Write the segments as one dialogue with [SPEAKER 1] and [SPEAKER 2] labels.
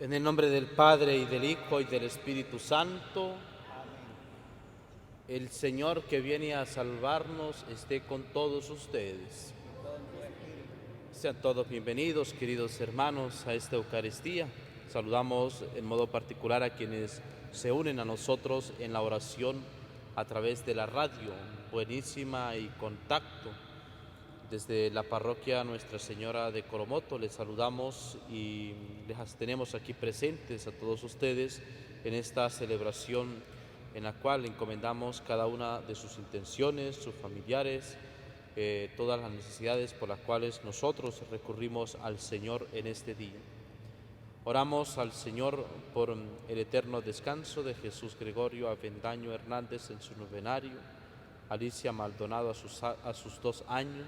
[SPEAKER 1] En el nombre del Padre, y del Hijo, y del Espíritu Santo, el Señor que viene a salvarnos esté con todos ustedes. Sean todos bienvenidos, queridos hermanos, a esta Eucaristía. Saludamos en modo particular a quienes se unen a nosotros en la oración a través de la radio, buenísima y contacto. Desde la parroquia Nuestra Señora de Coromoto les saludamos y les tenemos aquí presentes a todos ustedes en esta celebración en la cual encomendamos cada una de sus intenciones, sus familiares, todas las necesidades por las cuales nosotros recurrimos al Señor en este día. Oramos al Señor por el eterno descanso de Jesús Gregorio Avendaño Hernández en su novenario, Alicia Maldonado a sus 2 años,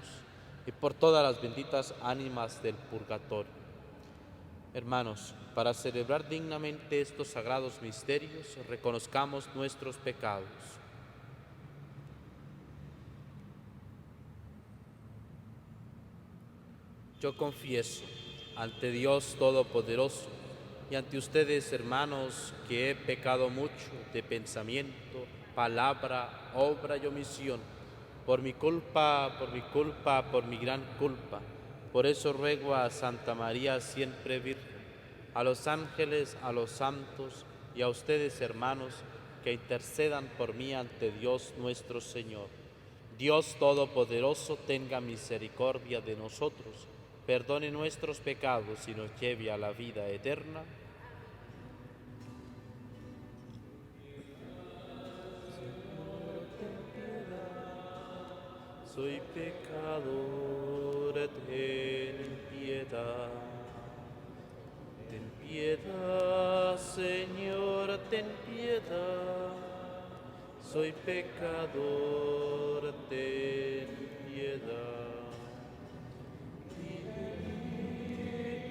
[SPEAKER 1] y por todas las benditas ánimas del purgatorio. Hermanos, para celebrar dignamente estos sagrados misterios, reconozcamos nuestros pecados. Yo confieso ante Dios Todopoderoso y ante ustedes, hermanos, que he pecado mucho de pensamiento, palabra, obra y omisión, por mi culpa, por mi gran culpa. Por eso ruego a Santa María siempre Virgen, a los ángeles, a los santos y a ustedes, hermanos, que intercedan por mí ante Dios nuestro Señor. Dios Todopoderoso tenga misericordia de nosotros, perdone nuestros pecados y nos lleve a la vida eterna. Soy pecador, ten piedad. Ten piedad, Señor, ten piedad. Soy pecador, ten piedad. Y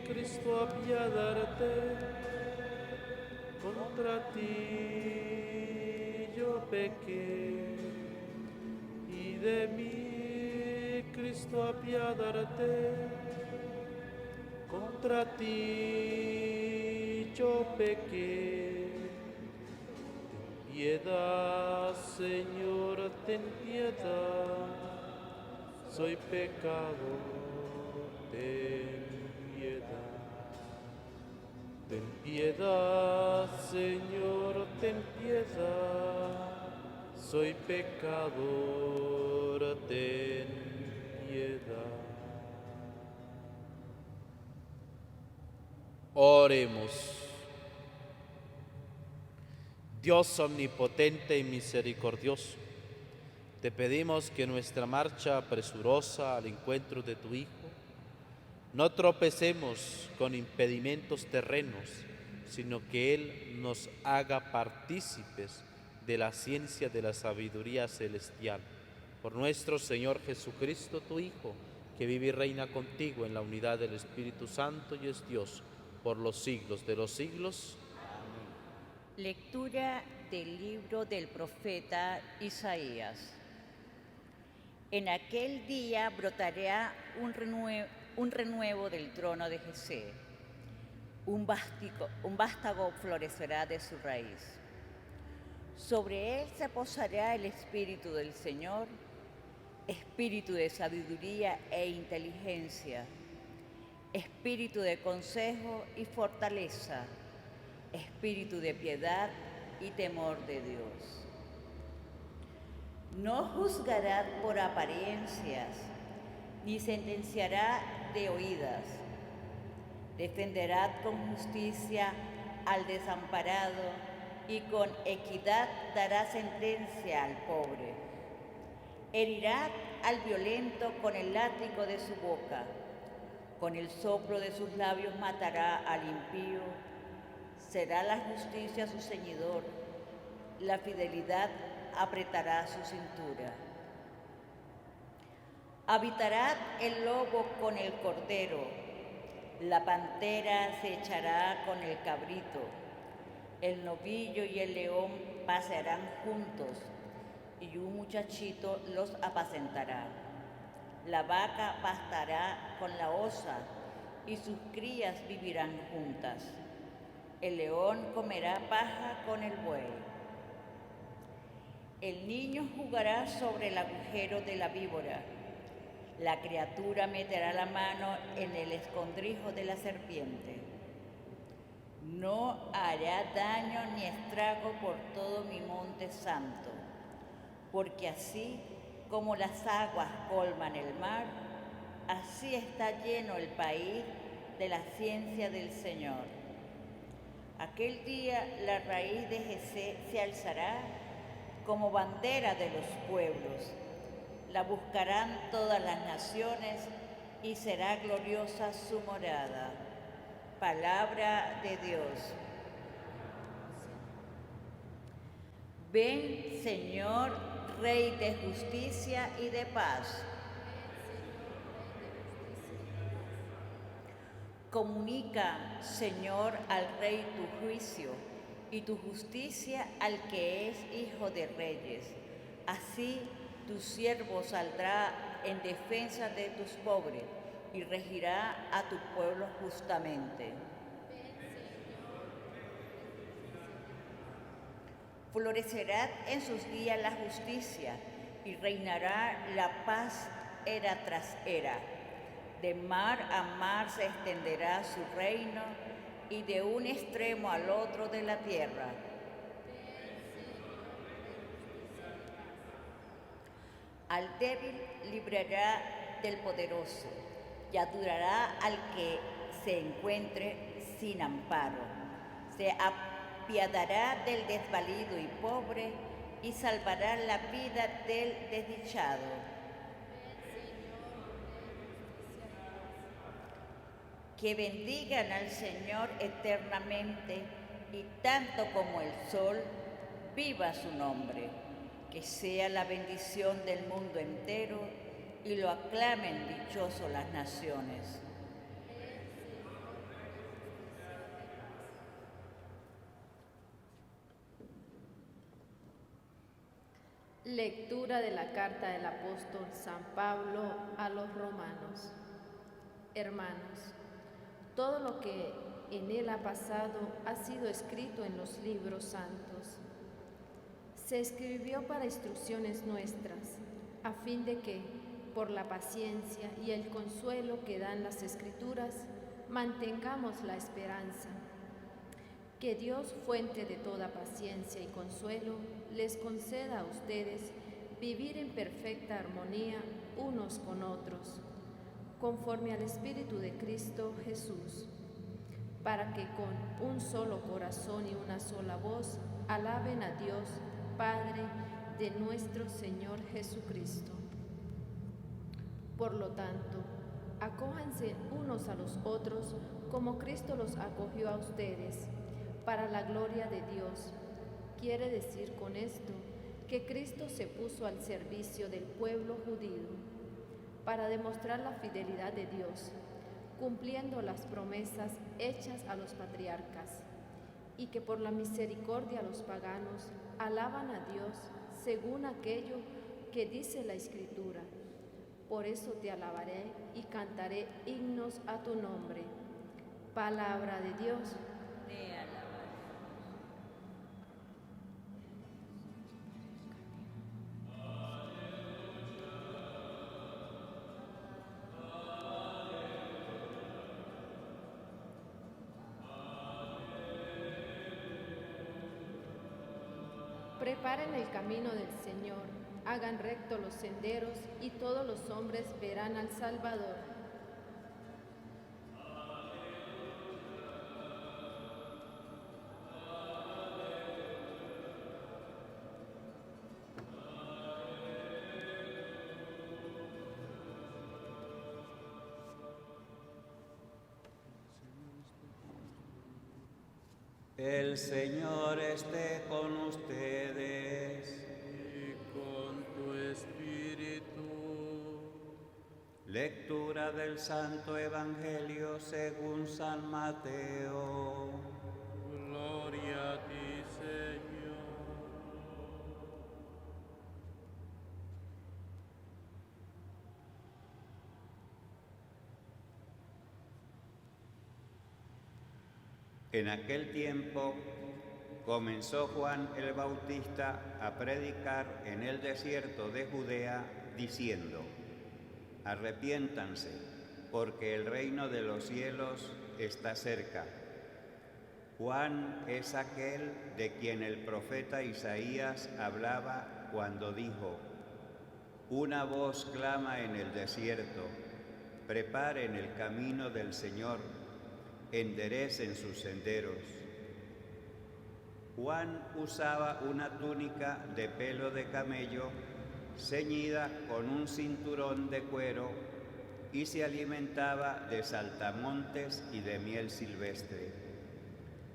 [SPEAKER 1] Cristo, apiadarte, contra ti yo pequé. Y de mí, Cristo, apiadarte, contra ti yo pequé. Ten piedad, Señor, ten piedad, soy pecador, ten piedad. Ten piedad, Señor, ten piedad, soy pecador, ten piedad. Oremos. Dios omnipotente y misericordioso, te pedimos que nuestra marcha presurosa al encuentro de tu Hijo no tropecemos con impedimentos terrenos, sino que Él nos haga partícipes de la ciencia de la sabiduría celestial. Por nuestro Señor Jesucristo, tu Hijo, que vive y reina contigo en la unidad del Espíritu Santo y es Dios por los siglos de los siglos.
[SPEAKER 2] Lectura del libro del profeta Isaías. En aquel día brotará un renuevo del trono de Jesé. Un vástago florecerá de su raíz. Sobre él se posará el Espíritu del Señor, espíritu de sabiduría e inteligencia, espíritu de consejo y fortaleza, espíritu de piedad y temor de Dios. No juzgará por apariencias, ni sentenciará de oídas. Defenderá con justicia al desamparado y con equidad dará sentencia al pobre. Herirá al violento con el látigo de su boca. Con el soplo de sus labios matará al impío. Será la justicia su ceñidor, la fidelidad apretará su cintura. Habitará el lobo con el cordero, la pantera se echará con el cabrito, el novillo y el león pasearán juntos, y un muchachito los apacentará. La vaca pastará con la osa, y sus crías vivirán juntas. El león comerá paja con el buey. El niño jugará sobre el agujero de la víbora. La criatura meterá la mano en el escondrijo de la serpiente. No hará daño ni estrago por todo mi monte santo, porque así como las aguas colman el mar, así está lleno el país de la ciencia del Señor. Aquel día la raíz de Jesé se alzará como bandera de los pueblos. La buscarán todas las naciones y será gloriosa su morada. Palabra de Dios. Ven, Señor, Rey de justicia y de paz. Comunica, Señor, al Rey tu juicio y tu justicia al que es hijo de reyes. Así tu siervo saldrá en defensa de tus pobres y regirá a tu pueblo justamente. Florecerá en sus días la justicia y reinará la paz era tras era. De mar a mar se extenderá su reino y de un extremo al otro de la tierra. Al débil librará del poderoso y ayudará al que se encuentre sin amparo. Se apiadará del desvalido y pobre y salvará la vida del desdichado. Que bendigan al Señor eternamente y tanto como el sol, viva su nombre. Que sea la bendición del mundo entero y lo aclamen dichosos las naciones.
[SPEAKER 3] Lectura de la carta del apóstol San Pablo a los romanos. Hermanos, todo lo que en él ha pasado ha sido escrito en los libros santos. Se escribió para instrucciones nuestras, a fin de que, por la paciencia y el consuelo que dan las Escrituras, mantengamos la esperanza. Que Dios, fuente de toda paciencia y consuelo, les conceda a ustedes vivir en perfecta armonía unos con otros, conforme al Espíritu de Cristo Jesús, para que con un solo corazón y una sola voz alaben a Dios, Padre de nuestro Señor Jesucristo. Por lo tanto, acójanse unos a los otros como Cristo los acogió a ustedes, para la gloria de Dios. Quiere decir con esto que Cristo se puso al servicio del pueblo judío, para demostrar la fidelidad de Dios, cumpliendo las promesas hechas a los patriarcas, y que por la misericordia los paganos alaban a Dios según aquello que dice la Escritura. Por eso te alabaré y cantaré himnos a tu nombre. Palabra de Dios.
[SPEAKER 2] Te alabamos.
[SPEAKER 3] Preparen el camino del Señor, hagan recto los senderos y todos los hombres verán al Salvador.
[SPEAKER 4] El Señor esté con ustedes.
[SPEAKER 1] Y con tu espíritu.
[SPEAKER 4] Lectura del Santo Evangelio según San Mateo.
[SPEAKER 1] Gloria a ti, Señor.
[SPEAKER 4] En aquel tiempo comenzó Juan el Bautista a predicar en el desierto de Judea, diciendo: Arrepiéntanse, porque el reino de los cielos está cerca. Juan es aquel de quien el profeta Isaías hablaba cuando dijo: Una voz clama en el desierto, preparen el camino del Señor, enderecen sus senderos. Juan usaba una túnica de pelo de camello, ceñida con un cinturón de cuero, y se alimentaba de saltamontes y de miel silvestre.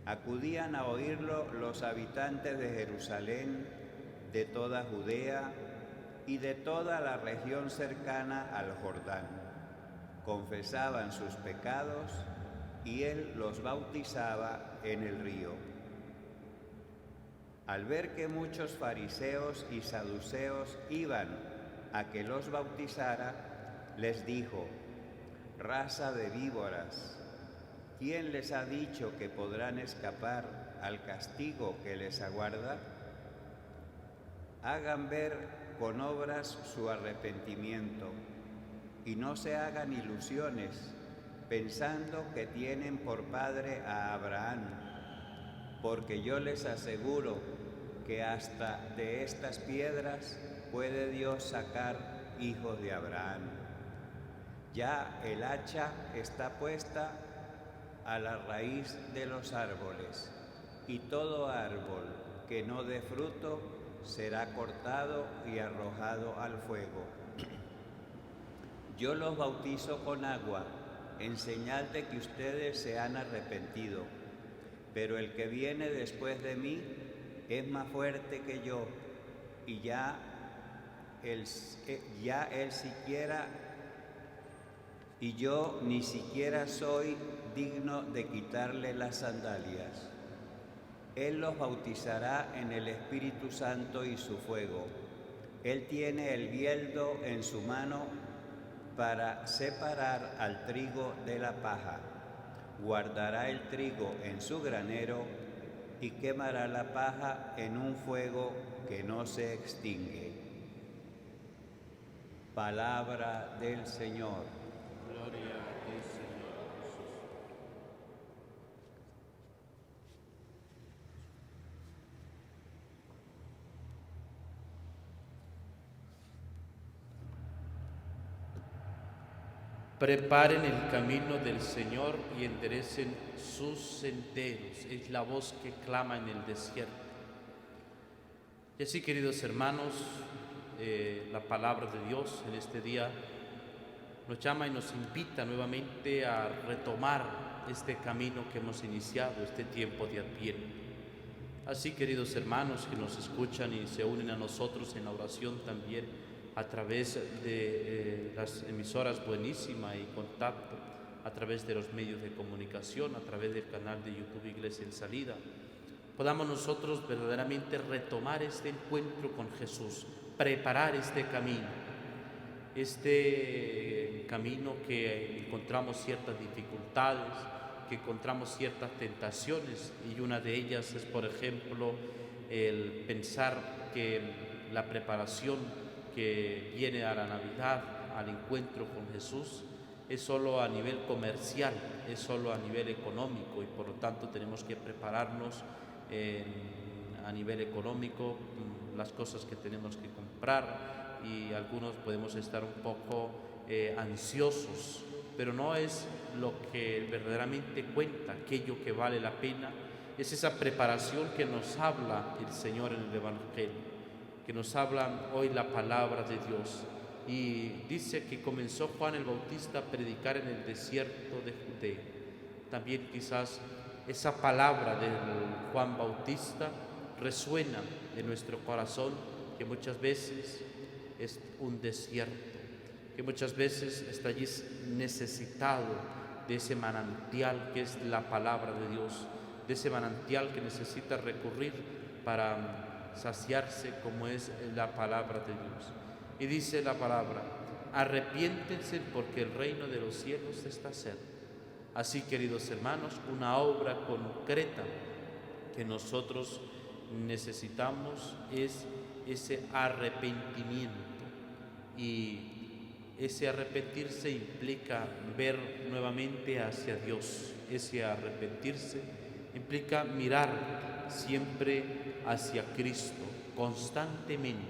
[SPEAKER 4] Acudían a oírlo los habitantes de Jerusalén, de toda Judea y de toda la región cercana al Jordán. Confesaban sus pecados y él los bautizaba en el río. Al ver que muchos fariseos y saduceos iban a que los bautizara, les dijo: Raza de víboras, ¿quién les ha dicho que podrán escapar al castigo que les aguarda? Hagan ver con obras su arrepentimiento y no se hagan ilusiones pensando que tienen por padre a Abraham, porque yo les aseguro que hasta de estas piedras puede Dios sacar hijos de Abraham. Ya el hacha está puesta a la raíz de los árboles, y todo árbol que no dé fruto será cortado y arrojado al fuego. Yo los bautizo con agua, en señal de que ustedes se han arrepentido, pero el que viene después de mí es más fuerte que yo, y yo ni siquiera soy digno de quitarle las sandalias. Él los bautizará en el Espíritu Santo y su fuego. Él tiene el bieldo en su mano para separar al trigo de la paja. Guardará el trigo en su granero y quemará la paja en un fuego que no se extingue. Palabra del Señor.
[SPEAKER 1] Gloria a ti, Señor Jesús. Preparen el camino del Señor y enderecen sus senderos. Es la voz que clama en el desierto. Y así, queridos hermanos, la palabra de Dios en este día nos llama y nos invita nuevamente a retomar este camino que hemos iniciado, este tiempo de Adviento. Así, queridos hermanos que nos escuchan y se unen a nosotros en la oración también, a través de las emisoras Buenísima y Contacto, a través de los medios de comunicación, a través del canal de YouTube Iglesia en Salida, podamos nosotros verdaderamente retomar este encuentro con Jesús, preparar este camino que encontramos ciertas dificultades, que encontramos ciertas tentaciones, y una de ellas es, por ejemplo, el pensar que la preparación que viene a la Navidad, al encuentro con Jesús, es solo a nivel comercial, es solo a nivel económico, y por lo tanto tenemos que prepararnos a nivel económico, las cosas que tenemos que comprar, y algunos podemos estar un poco ansiosos, pero no es lo que verdaderamente cuenta. Aquello que vale la pena es esa preparación que nos habla el Señor en el Evangelio, que nos habla hoy la palabra de Dios. Y dice que comenzó Juan el Bautista a predicar en el desierto de Judea. También quizás esa palabra de Juan Bautista resuena en nuestro corazón, que muchas veces es un desierto, que muchas veces está allí necesitado de ese manantial que es la palabra de Dios, de ese manantial que necesita recurrir para saciarse, como es la palabra de Dios. Y dice la palabra: arrepiéntense porque el reino de los cielos está cerca. Así, queridos hermanos, una obra concreta que nosotros necesitamos es ese arrepentimiento. Y ese arrepentirse implica ver nuevamente hacia Dios. Ese arrepentirse implica mirar siempre hacia Cristo, constantemente.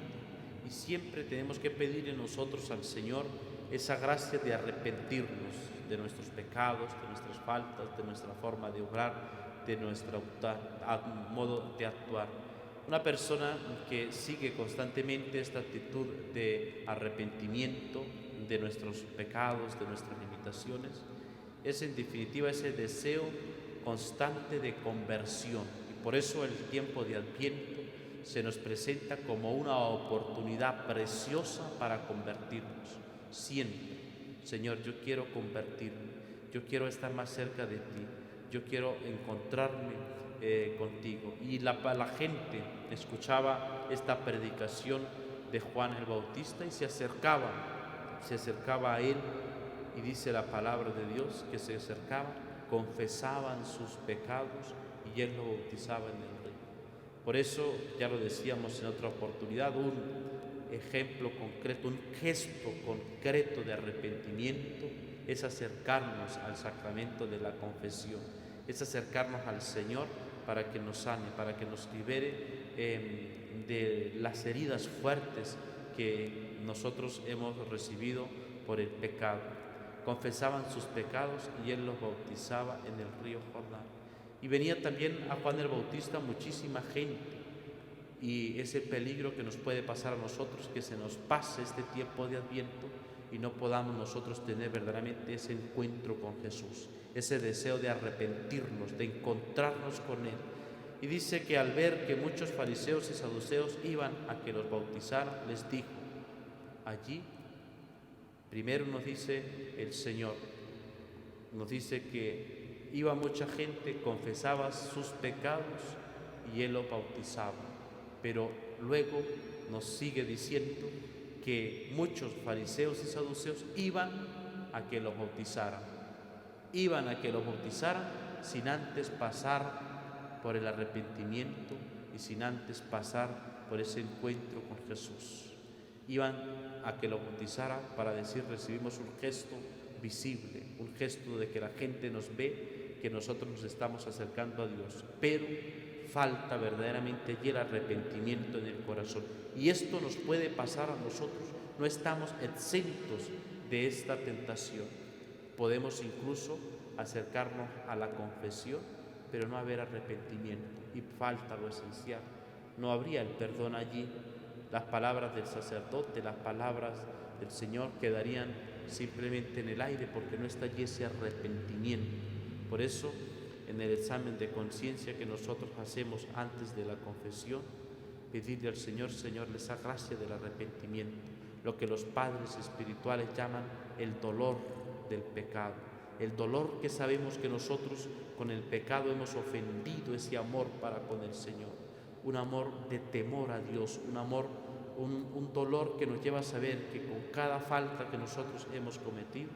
[SPEAKER 1] Y siempre tenemos que pedir en nosotros al Señor esa gracia de arrepentirnos de nuestros pecados, de nuestras faltas, de nuestra forma de obrar, de nuestro modo de actuar. Una persona que sigue constantemente esta actitud de arrepentimiento de nuestros pecados, de nuestras limitaciones, es en definitiva ese deseo constante de conversión. Y por eso el tiempo de Adviento se nos presenta como una oportunidad preciosa para convertirnos. Siempre, Señor, yo quiero convertirme, yo quiero estar más cerca de ti, yo quiero encontrarme contigo. Y la gente escuchaba esta predicación de Juan el Bautista y se acercaba a él, y dice la palabra de Dios que se acercaban, confesaban sus pecados y él lo bautizaba en el río. Por eso, ya lo decíamos en otra oportunidad, un ejemplo concreto, un gesto concreto de arrepentimiento es acercarnos al sacramento de la confesión, es acercarnos al Señor para que nos sane, para que nos libere de las heridas fuertes que nosotros hemos recibido por el pecado. Confesaban sus pecados y él los bautizaba en el río Jordán. Y venía también a Juan el Bautista muchísima gente. Y es el peligro que nos puede pasar a nosotros, que se nos pase este tiempo de Adviento y no podamos nosotros tener verdaderamente ese encuentro con Jesús, ese deseo de arrepentirnos, de encontrarnos con Él. Y dice que al ver que muchos fariseos y saduceos iban a que los bautizaran, les dijo, allí, primero nos dice el Señor, nos dice que iba mucha gente, confesaba sus pecados y Él los bautizaba. Pero luego nos sigue diciendo que muchos fariseos y saduceos iban a que los bautizaran. Iban a que los bautizaran sin antes pasar por el arrepentimiento y sin antes pasar por ese encuentro con Jesús. Iban a que los bautizaran para decir, recibimos un gesto visible, un gesto de que la gente nos ve, que nosotros nos estamos acercando a Dios. Pero falta verdaderamente allí el arrepentimiento en el corazón. Y esto nos puede pasar a nosotros. No estamos exentos de esta tentación. Podemos incluso acercarnos a la confesión, pero no haber arrepentimiento. Y falta lo esencial. No habría el perdón allí. Las palabras del sacerdote, las palabras del Señor quedarían simplemente en el aire porque no está allí ese arrepentimiento. Por eso, en el examen de conciencia que nosotros hacemos antes de la confesión, pedirle al Señor, Señor, esa gracia del arrepentimiento, lo que los padres espirituales llaman el dolor del pecado, el dolor que sabemos que nosotros con el pecado hemos ofendido ese amor para con el Señor, un amor de temor a Dios, un dolor que nos lleva a saber que con cada falta que nosotros hemos cometido,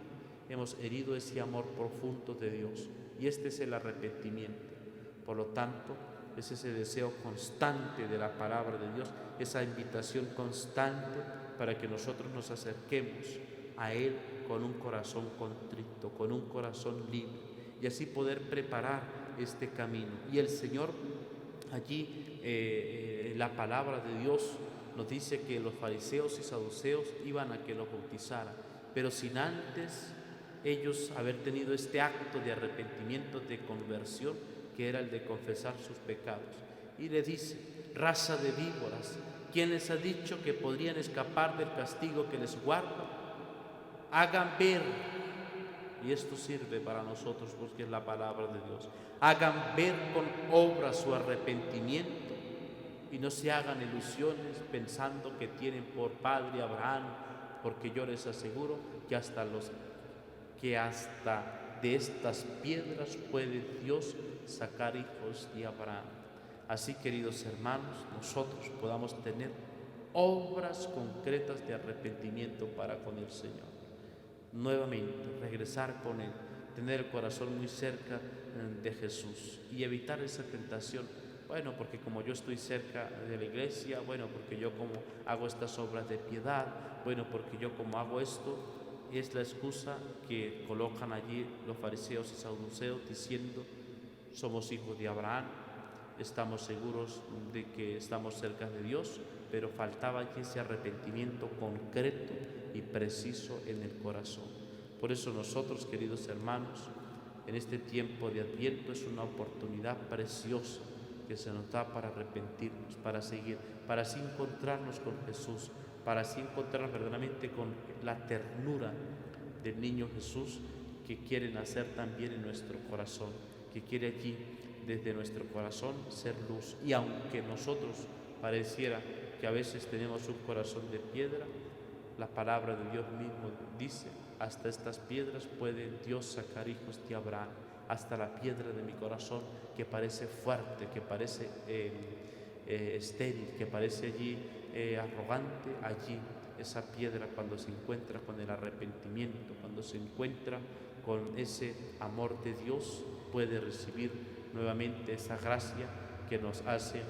[SPEAKER 1] hemos herido ese amor profundo de Dios. Y este es el arrepentimiento. Por lo tanto, es ese deseo constante de la palabra de Dios, esa invitación constante para que nosotros nos acerquemos a Él con un corazón contrito, con un corazón libre, y así poder preparar este camino. Y el Señor allí, la palabra de Dios nos dice que los fariseos y saduceos iban a que los bautizaran, pero sin antes ellos haber tenido este acto de arrepentimiento, de conversión, que era el de confesar sus pecados. Y le dice, raza de víboras, ¿quién les ha dicho que podrían escapar del castigo que les guarda? Hagan ver, y esto sirve para nosotros porque es la palabra de Dios, hagan ver con obras su arrepentimiento y no se hagan ilusiones pensando que tienen por padre a Abraham, porque yo les aseguro que hasta de estas piedras puede Dios sacar hijos de Abraham. Así, queridos hermanos, nosotros podamos tener obras concretas de arrepentimiento para con el Señor. Nuevamente, regresar con Él, tener el corazón muy cerca de Jesús y evitar esa tentación. Bueno, porque como yo estoy cerca de la iglesia, bueno, porque yo como hago estas obras de piedad, bueno, porque yo como hago esto, es la excusa que colocan allí los fariseos y saduceos diciendo: somos hijos de Abraham, estamos seguros de que estamos cerca de Dios, pero faltaba aquí ese arrepentimiento concreto y preciso en el corazón. Por eso nosotros, queridos hermanos, en este tiempo de Adviento es una oportunidad preciosa que se nos da para arrepentirnos, para seguir, para así encontrarnos con Jesús, para así encontrarnos verdaderamente con la ternura del niño Jesús que quiere nacer también en nuestro corazón, que quiere allí desde nuestro corazón ser luz. Y aunque nosotros pareciera que a veces tenemos un corazón de piedra, la palabra de Dios mismo dice: hasta estas piedras puede Dios sacar hijos de Abraham. Hasta la piedra de mi corazón, que parece fuerte, que parece estéril, que parece allí arrogante, allí esa piedra, cuando se encuentra con el arrepentimiento, cuando se encuentra con ese amor de Dios, puede recibir nuevamente esa gracia que nos hace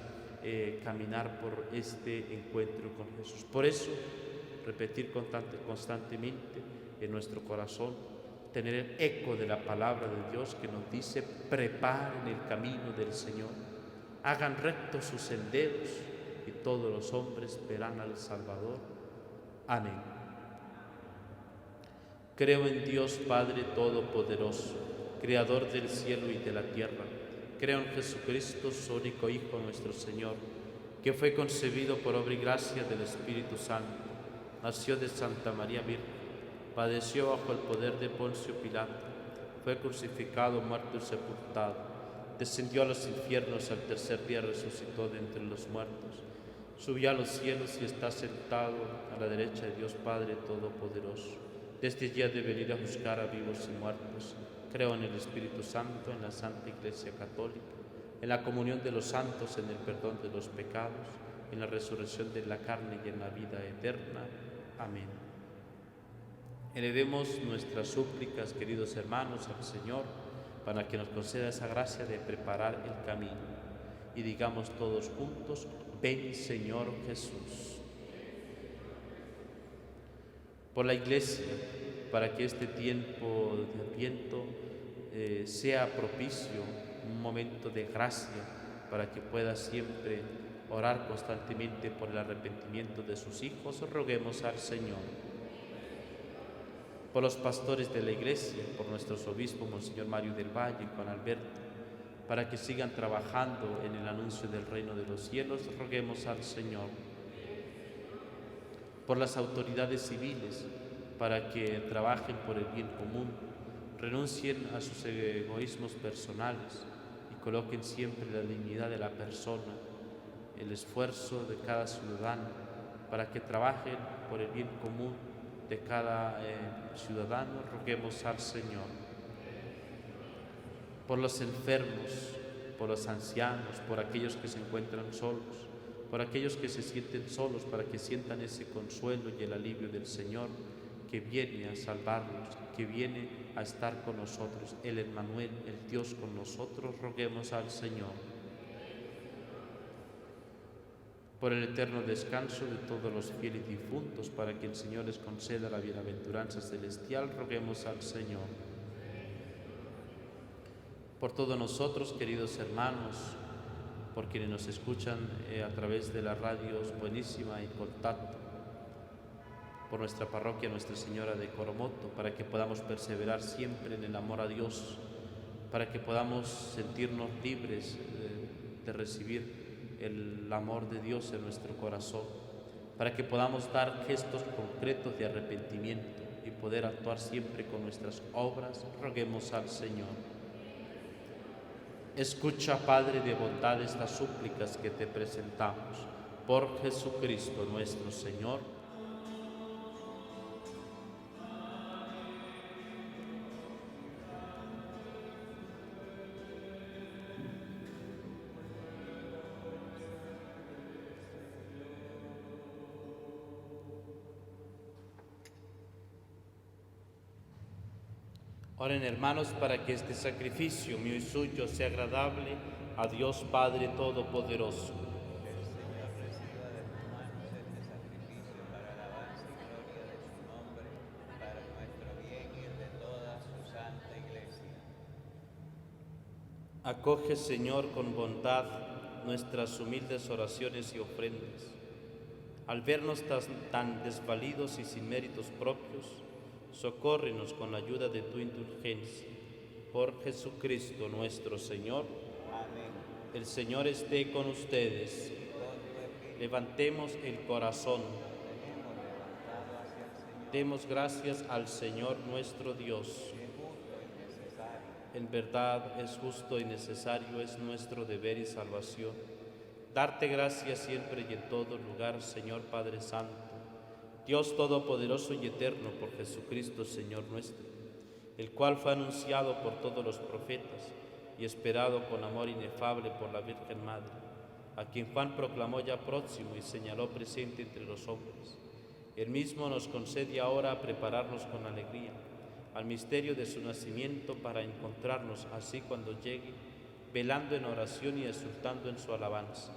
[SPEAKER 1] caminar por este encuentro con Jesús. Por eso, repetir constantemente en nuestro corazón, tener el eco de la palabra de Dios que nos dice: preparen el camino del Señor, hagan rectos sus senderos, y todos los hombres verán al Salvador. Amén. Creo en Dios Padre Todopoderoso, Creador del cielo y de la tierra. Creo en Jesucristo, su único Hijo, nuestro Señor, que fue concebido por obra y gracia del Espíritu Santo, nació de Santa María Virgen, padeció bajo el poder de Poncio Pilato, fue crucificado, muerto y sepultado, descendió a los infiernos, al tercer día resucitó de entre los muertos, subió a los cielos y está sentado a la derecha de Dios Padre Todopoderoso. Desde allí ha de venir a juzgar a vivos y muertos. Creo en el Espíritu Santo, en la Santa Iglesia Católica, en la comunión de los santos, en el perdón de los pecados, en la resurrección de la carne y en la vida eterna. Amén. Elevemos nuestras súplicas, queridos hermanos, al Señor, para que nos conceda esa gracia de preparar el camino. Y digamos todos juntos: ven, Señor Jesús. Por la Iglesia, para que este tiempo de Adviento sea propicio, un momento de gracia, para que pueda siempre orar constantemente por el arrepentimiento de sus hijos, roguemos al Señor. Por los pastores de la Iglesia, por nuestros obispos, Monseñor Mario del Valle y Juan Alberto, para que sigan trabajando en el anuncio del reino de los cielos, roguemos al Señor. Por las autoridades civiles, para que trabajen por el bien común, renuncien a sus egoísmos personales y coloquen siempre la dignidad de la persona, el esfuerzo de cada ciudadano, para que trabajen por el bien común de cada ciudadano, roguemos al Señor. Por los enfermos, por los ancianos, por aquellos que se encuentran solos, por aquellos que se sienten solos, para que sientan ese consuelo y el alivio del Señor, que viene a salvarnos, que viene a estar con nosotros, el Emmanuel, el Dios con nosotros, roguemos al Señor. Por el eterno descanso de todos los fieles difuntos, para que el Señor les conceda la bienaventuranza celestial, roguemos al Señor. Por todos nosotros, queridos hermanos, por quienes nos escuchan a través de las radios Buenísima y Contacto, por nuestra parroquia Nuestra Señora de Coromoto, para que podamos perseverar siempre en el amor a Dios, para que podamos sentirnos libres de recibir el amor de Dios en nuestro corazón, para que podamos dar gestos concretos de arrepentimiento y poder actuar siempre con nuestras obras, roguemos al Señor. Escucha, Padre de bondad, estas súplicas que te presentamos. Por Jesucristo nuestro Señor. Oren, hermanos, para que este sacrificio mío y suyo sea agradable a Dios Padre Todopoderoso.
[SPEAKER 4] El Señor reciba de tus manos este sacrificio para alabanza y gloria de su nombre, para nuestro bien y el de toda su santa Iglesia.
[SPEAKER 1] Acoge, Señor, con bondad nuestras humildes oraciones y ofrendas. Al vernos tan desvalidos y sin méritos propios, socórrenos con la ayuda de tu indulgencia. Por Jesucristo nuestro Señor.
[SPEAKER 4] Amén.
[SPEAKER 1] El Señor esté con ustedes. Levantemos el corazón.
[SPEAKER 4] Tenemos levantado hacia el Señor.
[SPEAKER 1] Demos gracias al Señor nuestro Dios.
[SPEAKER 4] Es justo y necesario.
[SPEAKER 1] En verdad es justo y necesario, es nuestro deber y salvación. Darte gracias siempre y en todo lugar, Señor Padre Santo, Dios Todopoderoso y Eterno, por Jesucristo, Señor nuestro, el cual fue anunciado por todos los profetas y esperado con amor inefable por la Virgen Madre, a quien Juan proclamó ya próximo y señaló presente entre los hombres. Él mismo nos concede ahora prepararnos con alegría al misterio de su nacimiento para encontrarnos así cuando llegue, velando en oración y exultando en su alabanza.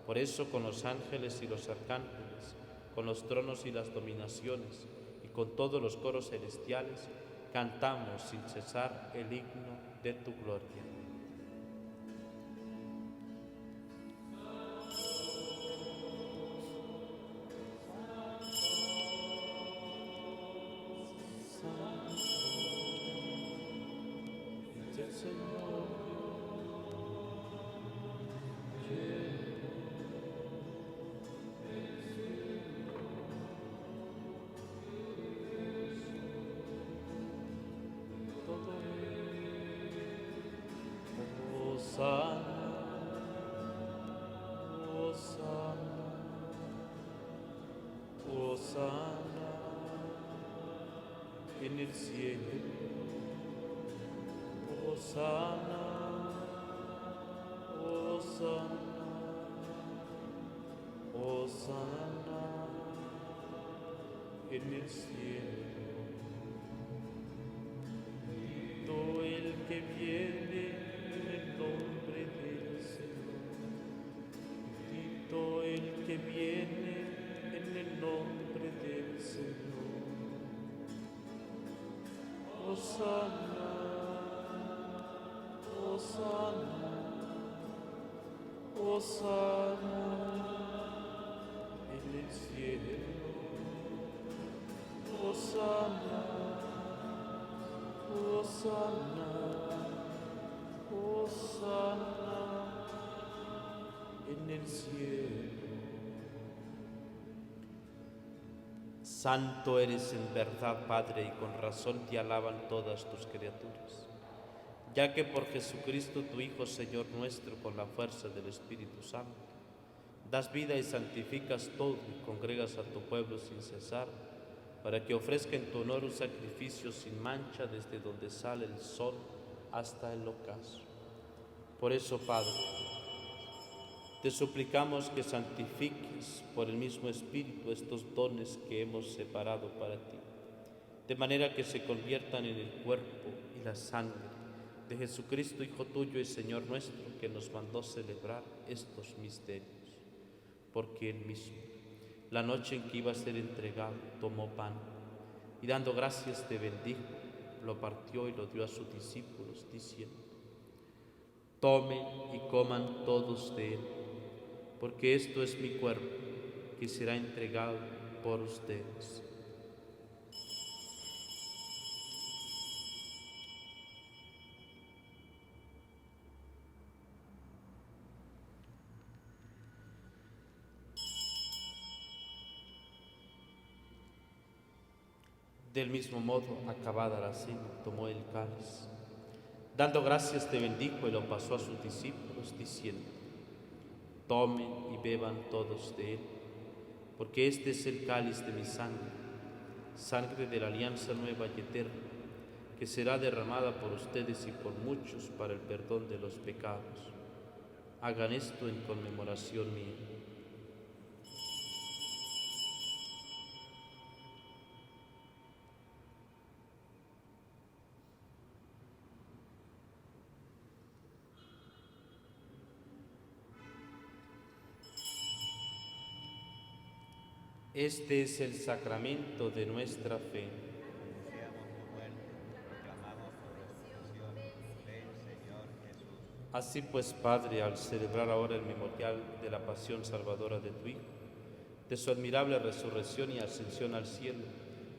[SPEAKER 1] Por eso, con los ángeles y los arcángeles, con los tronos y las dominaciones, y con todos los coros celestiales, cantamos sin cesar el himno de tu gloria. Hosana en el cielo, Hosana, Hosana, Hosana en el cielo. Todo el que viene en el nombre del Señor, todo el que viene en el nombre del Señor. Hosana, Hosana, Hosana en el cielo. Hosana, Hosana, Hosana en el cielo. Santo eres en verdad, Padre, y con razón te alaban todas tus criaturas, ya que por Jesucristo, tu Hijo, Señor nuestro, con la fuerza del Espíritu Santo, das vida y santificas todo y congregas a tu pueblo sin cesar, para que ofrezca en tu honor un sacrificio sin mancha desde donde sale el sol hasta el ocaso. Por eso, Padre, te suplicamos que santifiques por el mismo Espíritu estos dones que hemos separado para ti, de manera que se conviertan en el cuerpo y la sangre de Jesucristo, Hijo tuyo y Señor nuestro, que nos mandó celebrar estos misterios. Porque Él mismo, la noche en que iba a ser entregado, tomó pan y dando gracias te bendijo, lo partió y lo dio a sus discípulos, diciendo: tomen y coman todos de él, porque esto es mi cuerpo, que será entregado por ustedes. Del mismo modo, acabada la cena, tomó el cáliz. Dando gracias te bendijo y lo pasó a sus discípulos, diciendo: tomen y beban todos de él, porque este es el cáliz de mi sangre, sangre de la alianza nueva y eterna, que será derramada por ustedes y por muchos para el perdón de los pecados. Hagan esto en conmemoración mía. Este es el sacramento de nuestra fe.
[SPEAKER 4] Anunciamos tu muerte, proclamamos tu resurrección. Ven, Señor Jesús.
[SPEAKER 1] Así pues, Padre, al celebrar ahora el memorial de la pasión salvadora de tu Hijo, de su admirable resurrección y ascensión al cielo,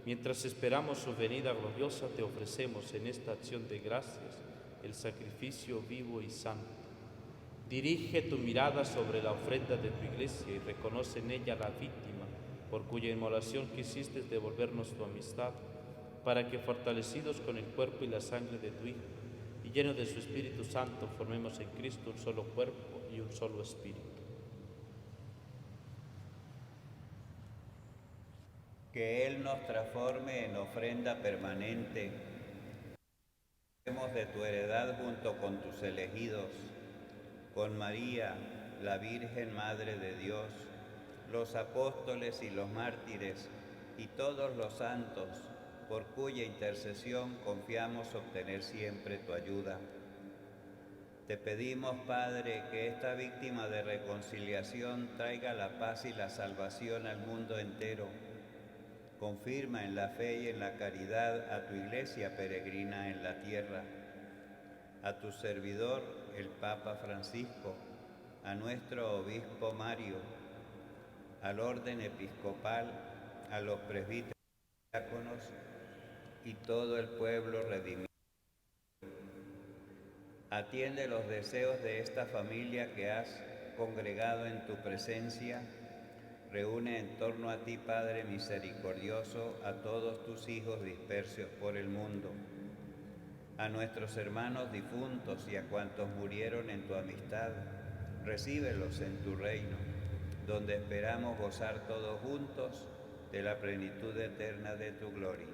[SPEAKER 1] mientras esperamos su venida gloriosa, te ofrecemos en esta acción de gracias el sacrificio vivo y santo. Dirige tu mirada sobre la ofrenda de tu iglesia y reconoce en ella la víctima por cuya inmolación quisiste devolvernos tu amistad, para que fortalecidos con el cuerpo y la sangre de tu Hijo y llenos de su Espíritu Santo formemos en Cristo un solo cuerpo y un solo espíritu.
[SPEAKER 4] Que Él nos transforme en ofrenda permanente. Hacemos de tu heredad junto con tus elegidos, con María, la Virgen Madre de Dios, los apóstoles y los mártires y todos los santos, por cuya intercesión confiamos obtener siempre tu ayuda. Te pedimos, Padre, que esta víctima de reconciliación traiga la paz y la salvación al mundo entero. Confirma en la fe y en la caridad a tu Iglesia peregrina en la tierra, a tu servidor, el Papa Francisco, a nuestro Obispo Mario, al orden episcopal, a los presbíteros y diáconos y todo el pueblo redimido. Atiende los deseos de esta familia que has congregado en tu presencia. Reúne en torno a ti, Padre misericordioso, a todos tus hijos dispersos por el mundo, a nuestros hermanos difuntos y a cuantos murieron en tu amistad. Recíbelos en tu reino, donde esperamos gozar todos juntos de la plenitud eterna de tu gloria.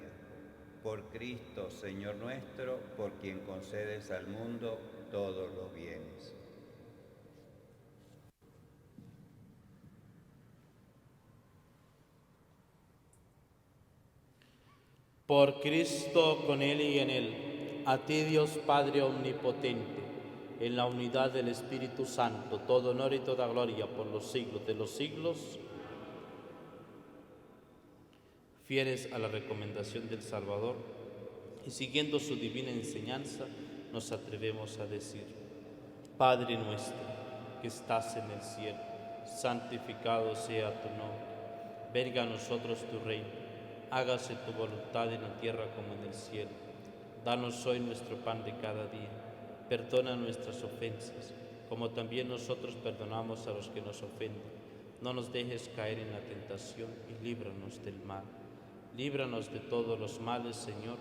[SPEAKER 4] Por Cristo, Señor nuestro, por quien concedes al mundo todos los bienes.
[SPEAKER 1] Por Cristo, con Él y en Él, a ti Dios Padre Omnipotente, en la unidad del Espíritu Santo, todo honor y toda gloria por los siglos de los siglos. Fieles a la recomendación del Salvador y siguiendo su divina enseñanza, nos atrevemos a decir: Padre nuestro, que estás en el cielo, santificado sea tu nombre. Venga a nosotros tu reino. Hágase tu voluntad en la tierra como en el cielo. Danos hoy nuestro pan de cada día. Perdona nuestras ofensas, como también nosotros perdonamos a los que nos ofenden. No nos dejes caer en la tentación y líbranos del mal. Líbranos de todos los males, Señor,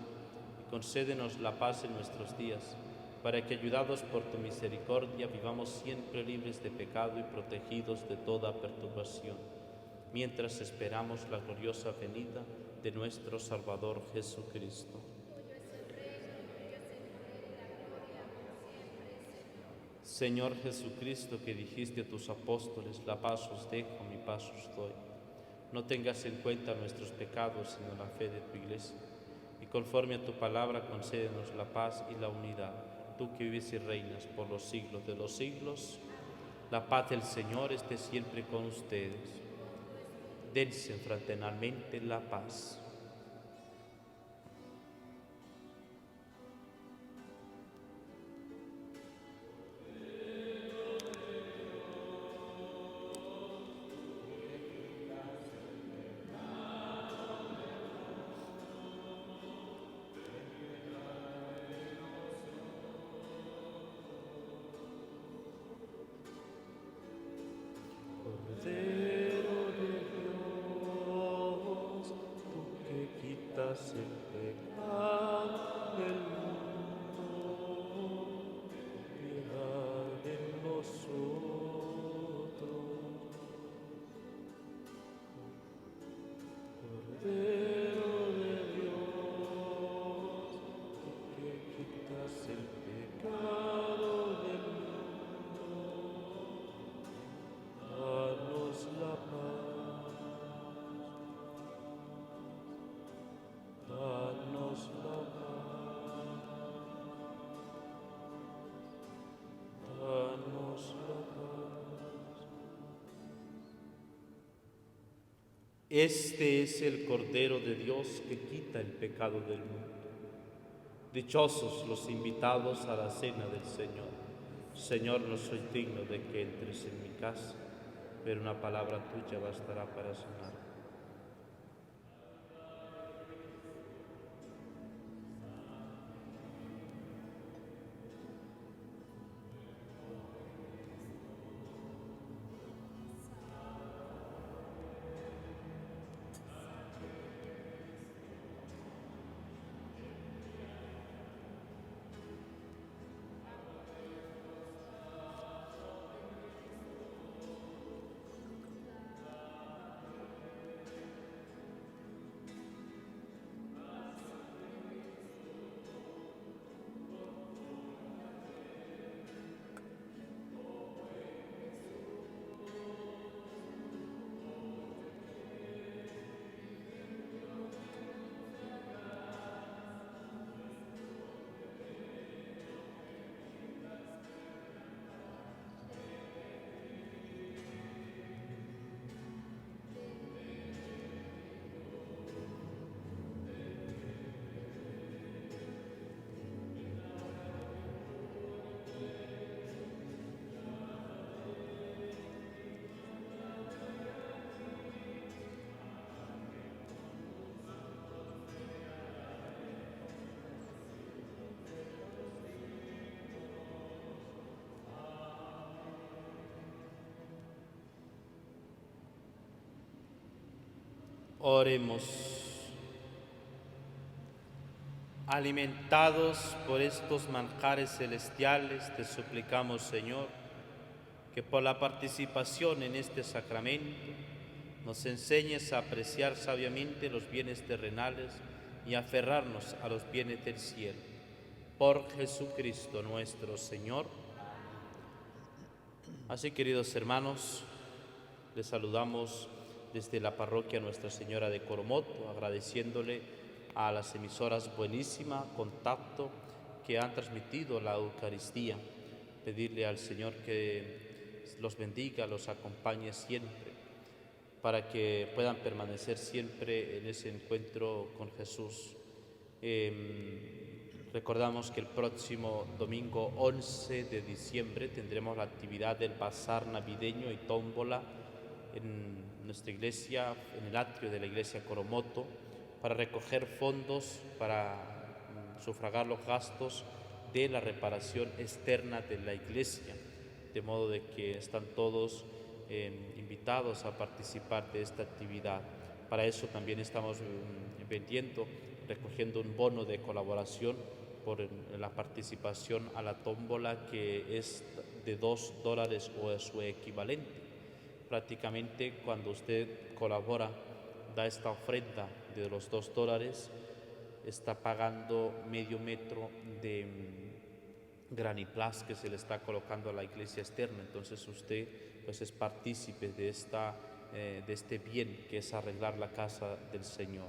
[SPEAKER 1] y concédenos la paz en nuestros días, para que, ayudados por tu misericordia, vivamos siempre libres de pecado y protegidos de toda perturbación, mientras esperamos la gloriosa venida de nuestro Salvador Jesucristo. Señor Jesucristo, que dijiste a tus apóstoles: la paz os dejo, mi paz os doy. No tengas en cuenta nuestros pecados, sino la fe de tu Iglesia. Y conforme a tu palabra, concédenos la paz y la unidad. Tú que vives y reinas por los siglos de los siglos, la paz del Señor esté siempre con ustedes. Dense fraternalmente la paz. Cordero de Dios, tu Este es el Cordero de Dios que quita el pecado del mundo. Dichosos los invitados a la cena del Señor. Señor, no soy digno de que entres en mi casa, pero una palabra tuya bastará para sanar. Oremos. Alimentados por estos manjares celestiales, te suplicamos, Señor, que por la participación en este sacramento nos enseñes a apreciar sabiamente los bienes terrenales y a aferrarnos a los bienes del cielo. Por Jesucristo nuestro Señor. Así, queridos hermanos, les saludamos desde la parroquia Nuestra Señora de Coromoto, agradeciéndole a las emisoras Buenísima, Contacto, que han transmitido la Eucaristía. Pedirle al Señor que los bendiga, los acompañe siempre, para que puedan permanecer siempre en ese encuentro con Jesús. Recordamos que el próximo domingo 11 de diciembre tendremos la actividad del bazar navideño y tómbola en nuestra iglesia, en el atrio de la iglesia Coromoto, para recoger fondos para sufragar los gastos de la reparación externa de la iglesia, de modo de que están todos invitados a participar de esta actividad. Para eso también estamos vendiendo, recogiendo un bono de colaboración por la participación a la tómbola, que es de $2 o su equivalente. Prácticamente cuando usted colabora, da esta ofrenda de los $2, está pagando medio metro de graniplas que se le está colocando a la iglesia externa. Entonces usted pues es partícipe de este bien que es arreglar la casa del Señor.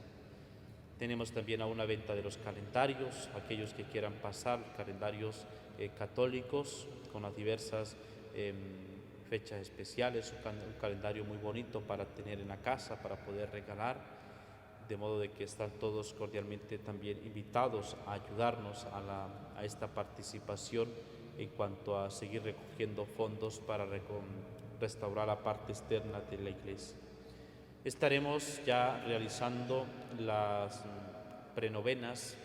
[SPEAKER 1] Tenemos también a una venta de los calendarios, aquellos que quieran pasar, calendarios católicos con las diversas fechas especiales, un calendario muy bonito para tener en la casa, para poder regalar, de modo de que están todos cordialmente también invitados a ayudarnos a esta participación en cuanto a seguir recogiendo fondos para restaurar la parte externa de la iglesia. Estaremos ya realizando las prenovenas,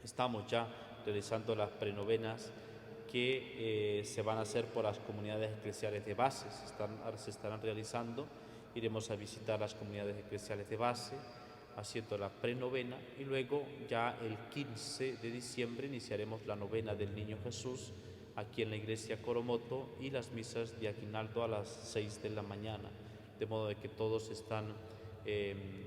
[SPEAKER 1] estamos ya realizando las prenovenas que se van a hacer por las comunidades eclesiales de base, se estarán realizando. Iremos a visitar las comunidades eclesiales de base haciendo la prenovena, y luego ya el 15 de diciembre iniciaremos la novena del Niño Jesús aquí en la iglesia Coromoto, y las misas de aguinaldo a las 6 de la mañana, de modo de que todos están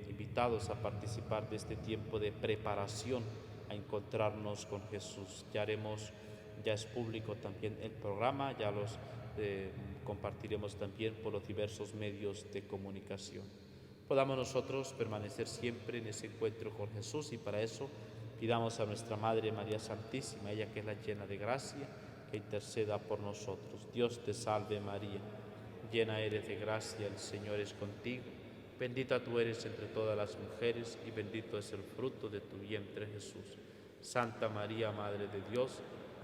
[SPEAKER 1] invitados a participar de este tiempo de preparación a encontrarnos con Jesús. Ya es público también el programa, ya los compartiremos también por los diversos medios de comunicación. Podamos nosotros permanecer siempre en ese encuentro con Jesús, y para eso pidamos a nuestra Madre María Santísima, ella que es la llena de gracia, que interceda por nosotros. Dios te salve María, llena eres de gracia, el Señor es contigo. Bendita tú eres entre todas las mujeres y bendito es el fruto de tu vientre, Jesús. Santa María, Madre de Dios,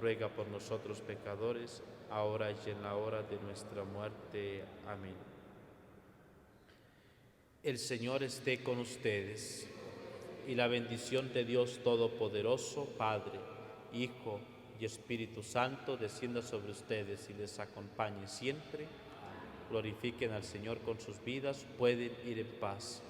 [SPEAKER 1] ruega por nosotros pecadores, ahora y en la hora de nuestra muerte. Amén. El Señor esté con ustedes, y la bendición de Dios Todopoderoso, Padre, Hijo y Espíritu Santo, descienda sobre ustedes y les acompañe siempre. Glorifiquen al Señor con sus vidas, pueden ir en paz.